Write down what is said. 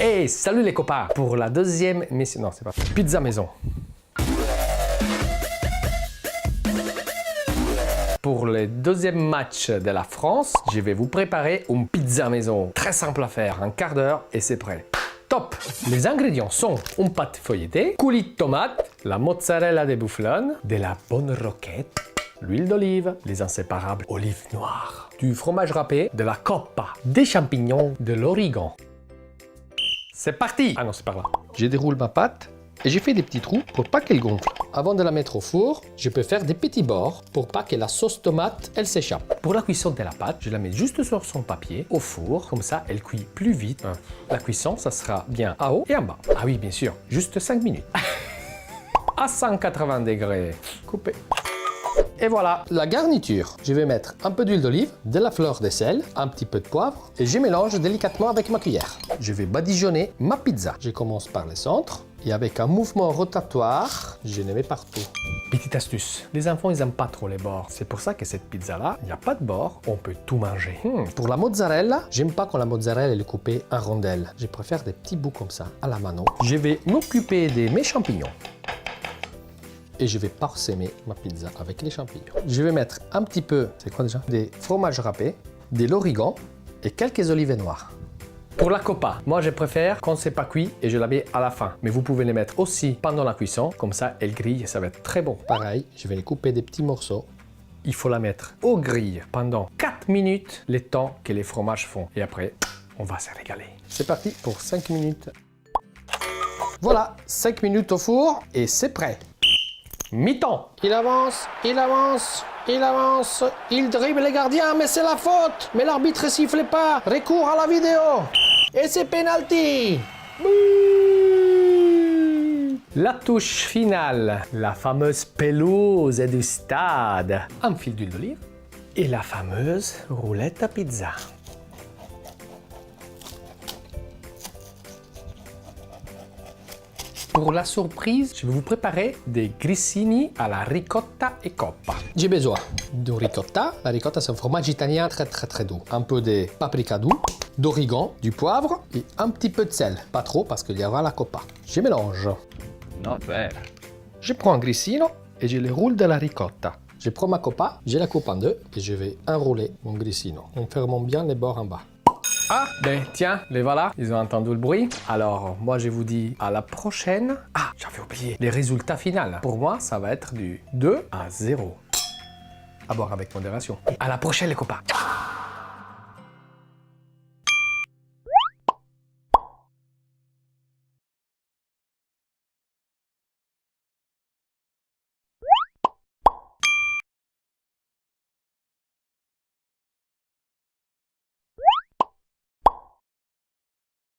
Hey, salut les copains! Pour la deuxième mission... Non, c'est pas... Pizza maison. Pour le deuxième match de la France, je vais vous préparer une pizza maison. Très simple à faire, un quart d'heure et c'est prêt. Top! Les ingrédients sont une pâte feuilletée, coulis de tomate, la mozzarella de bufflone, de la bonne roquette, l'huile d'olive, les inséparables olives noires, du fromage râpé, de la coppa, des champignons, de l'origan. C'est parti! Ah non, c'est par là. Je déroule ma pâte et j'ai fait des petits trous pour pas qu'elle gonfle. Avant de la mettre au four, je peux faire des petits bords pour pas que la sauce tomate, elle s'échappe. Pour la cuisson de la pâte, je la mets juste sur son papier, au four, comme ça elle cuit plus vite. La cuisson, ça sera bien en haut et en bas. Ah oui, bien sûr, juste 5 minutes. À 180 degrés, coupé. Et voilà, la garniture. Je vais mettre un peu d'huile d'olive, de la fleur de sel, un petit peu de poivre et je mélange délicatement avec ma cuillère. Je vais badigeonner ma pizza. Je commence par le centre et avec un mouvement rotatoire, je les mets partout. Petite astuce, les enfants ils n'aiment pas trop les bords. C'est pour ça que cette pizza-là, il n'y a pas de bord, on peut tout manger. Pour la mozzarella, j'aime pas quand la mozzarella elle est coupée en rondelles. Je préfère des petits bouts comme ça, à la mano. Je vais m'occuper de mes champignons. Et je vais parsemer ma pizza avec les champignons. Je vais mettre un petit peu, c'est quoi déjà? Des fromages râpés, de l'origan et quelques olives noires. Pour la coppa, moi je préfère quand c'est pas cuit et je la mets à la fin. Mais vous pouvez les mettre aussi pendant la cuisson, comme ça elle grille et ça va être très bon. Pareil, je vais les couper des petits morceaux. Il faut la mettre au grill pendant 4 minutes, le temps que les fromages font. Et après, on va se régaler. C'est parti pour 5 minutes. Voilà, 5 minutes au four et c'est prêt. Mi-temps. Il avance, il avance, il avance, il dribble les gardiens, mais c'est la faute. Mais l'arbitre ne siffle pas. Recours à la vidéo. Et c'est penalty. La touche finale, la fameuse pelouse du stade. Un fil d'huile d'olive et la fameuse roulette à pizza. Pour la surprise, je vais vous préparer des grissini à la ricotta et coppa. J'ai besoin de ricotta. La ricotta, c'est un fromage italien très doux. Un peu de paprika doux, d'origan, du poivre et un petit peu de sel. Pas trop parce qu'il y aura la coppa. Je mélange. Not bad. Je prends un grissino et je le roule dans la ricotta. Je prends ma coppa, je la coupe en deux et je vais enrouler mon grissino en fermant bien les bords en bas. Ah, ben tiens, les voilà, ils ont entendu le bruit. Alors, moi je vous dis à la prochaine. Ah, j'avais oublié, les résultats finaux. Pour moi, ça va être du 2-0. À boire avec modération. À la prochaine les copains.